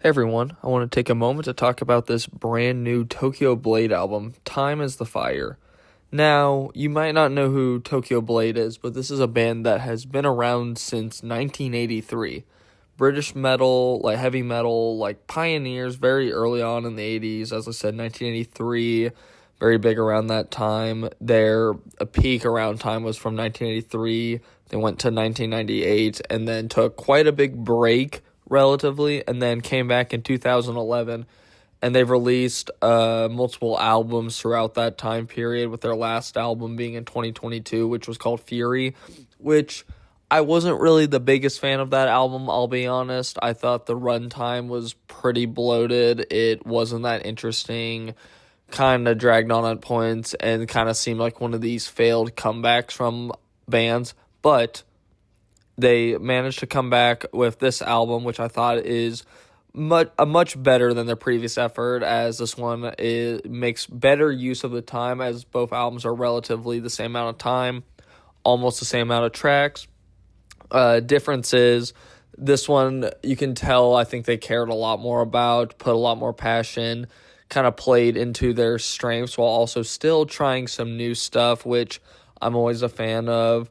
Hey everyone, I want to take a moment to talk about this brand new Tokyo Blade album, Time is the Fire. Now, you might not know who Tokyo Blade is, but this is a band that has been around since 1983. British metal, like heavy metal, like pioneers very early on in the 80s. As I said, 1983, very big around that time. Their peak around time was from 1983. They went to 1998 and then took quite a big break relatively, and then came back in 2011, and they've released multiple albums throughout that time period, with their last album being in 2022, which was called Fury, which I wasn't really the biggest fan of that album, I'll be honest. I thought the runtime was pretty bloated. It wasn't that interesting, kind of dragged on at points, and kind of seemed like one of these failed comebacks from bands, but they managed to come back with this album, which I thought is much better than their previous effort, as this one makes better use of the time, as both albums are relatively the same amount of time, almost the same amount of tracks. Difference is, this one, you can tell, I think they cared a lot more about, put a lot more passion, kind of played into their strengths while also still trying some new stuff, which I'm always a fan of.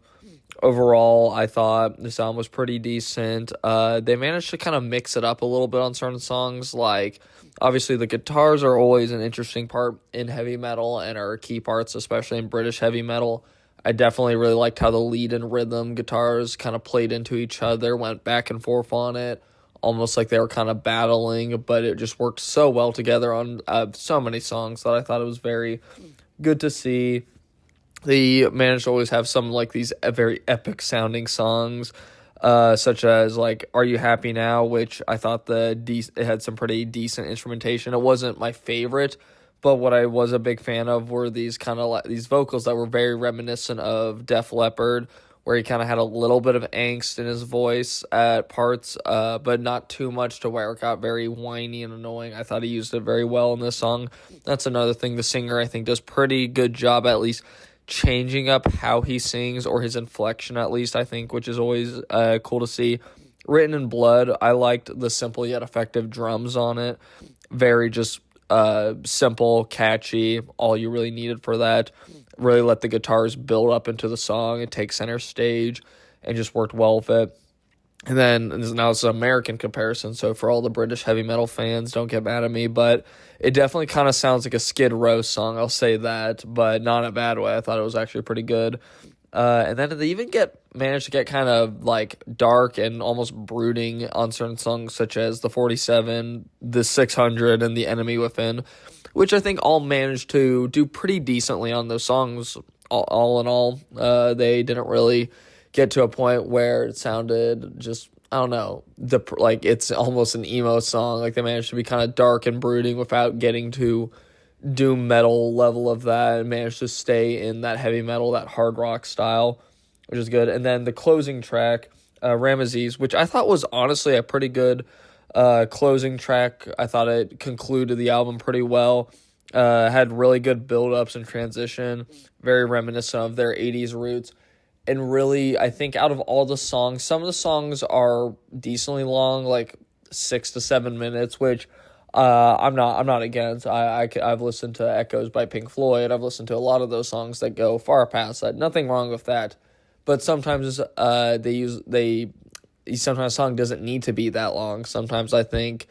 Overall, I thought the album was pretty decent. They managed to kind of mix it up a little bit on certain songs. Like, obviously, the guitars are always an interesting part in heavy metal and are key parts, especially in British heavy metal. I definitely really liked how the lead and rhythm guitars kind of played into each other, went back and forth on it, almost like they were kind of battling, but it just worked so well together on so many songs that I thought it was very good to see. They managed to always have some like these very epic sounding songs, such as like "Are You Happy Now," which I thought it had some pretty decent instrumentation. It wasn't my favorite, but what I was a big fan of were these kind of these vocals that were very reminiscent of Def Leppard, where he kind of had a little bit of angst in his voice at parts, but not too much to where it got very whiny and annoying. I thought he used it very well in this song. That's another thing the singer, I think, does pretty good job at least changing up how he sings, or his inflection at least, I think, which is always cool to see. Written in Blood, I liked the simple yet effective drums on it. Very just simple, catchy, all you really needed for that. Really let the guitars build up into the song and take center stage, and just worked well with it. And then, now it's an American comparison, so for all the British heavy metal fans, don't get mad at me, but it definitely kind of sounds like a Skid Row song, I'll say that, but not in a bad way. I thought it was actually pretty good. And then they even managed to get kind of like dark and almost brooding on certain songs, such as the 47, the 600, and the Enemy Within, which I think all managed to do pretty decently on those songs. All in all, they didn't really get to a point where it sounded just, I don't know, like it's almost an emo song. Like, they managed to be kind of dark and brooding without getting to doom metal level of that, and managed to stay in that heavy metal, that hard rock style, which is good. And then the closing track, Ramesses, which I thought was honestly a pretty good closing track. I thought it concluded the album pretty well. Had really good build-ups and transition, very reminiscent of their 80s roots. And really, I think out of all the songs, some of the songs are decently long, like 6 to 7 minutes, which I'm not against. I've listened to Echoes by Pink Floyd. I've listened to a lot of those songs that go far past that. Nothing wrong with that. But sometimes sometimes a song doesn't need to be that long. Sometimes I think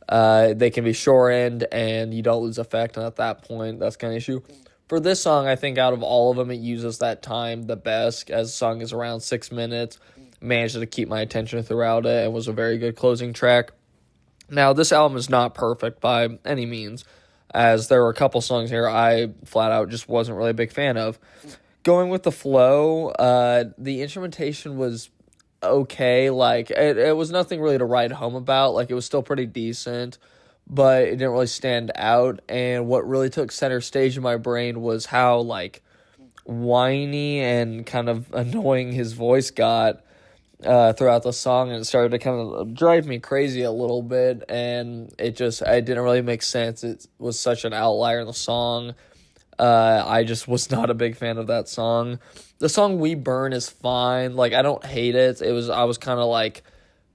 they can be shortened and you don't lose effect, and at that point, that's kind of issue. For this song, I think out of all of them, it uses that time the best, as the song is around 6 minutes. Managed to keep my attention throughout it, and was a very good closing track. Now, this album is not perfect by any means, as there were a couple songs here I flat out just wasn't really a big fan of. Going with the flow, the instrumentation was okay. Like, it was nothing really to write home about. Like, it was still pretty decent, but it didn't really stand out. And what really took center stage in my brain was how, like, whiny and kind of annoying his voice got throughout the song, and it started to kind of drive me crazy a little bit, and it didn't really make sense. It was such an outlier in the song. I just was not a big fan of that song. The song We Burn is fine. Like, I don't hate it. I was kind of like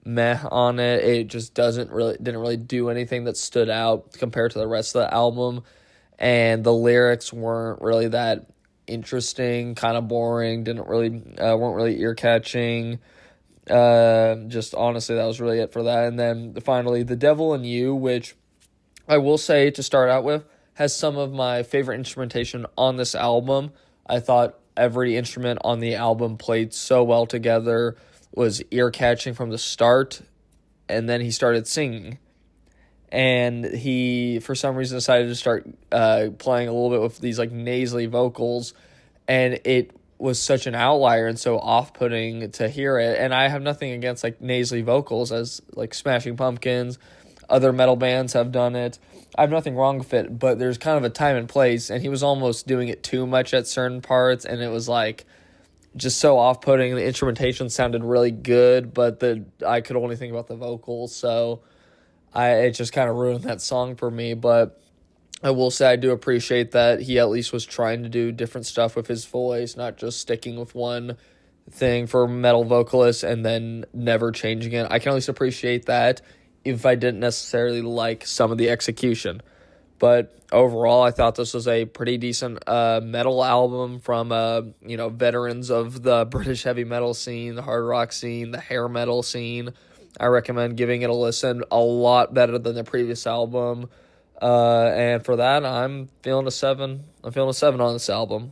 meh on it. It just didn't really do anything that stood out compared to the rest of the album, and the lyrics weren't really that interesting, kind of boring, didn't really weren't really ear catching. Just honestly, that was really it for that. And then finally, The Devil in You, which I will say to start out with, has some of my favorite instrumentation on this album. I thought every instrument on the album played so well together, was ear catching from the start, and then he started singing. And he, for some reason, decided to start playing a little bit with these like nasally vocals, and it was such an outlier and so off-putting to hear it. And I have nothing against like nasally vocals, as like Smashing Pumpkins, other metal bands have done it. I have nothing wrong with it, but there's kind of a time and place, and he was almost doing it too much at certain parts, and it was like just so off-putting. The instrumentation sounded really good, but I could only think about the vocals, so it just kind of ruined that song for me. But I will say I do appreciate that he at least was trying to do different stuff with his voice, not just sticking with one thing for metal vocalists and then never changing it. I can at least appreciate that, if I didn't necessarily like some of the execution. But overall, I thought this was a pretty decent metal album from veterans of the British heavy metal scene, the hard rock scene, the hair metal scene. I recommend giving it a listen. A lot better than the previous album. And for that, I'm feeling a 7. I'm feeling a 7 on this album.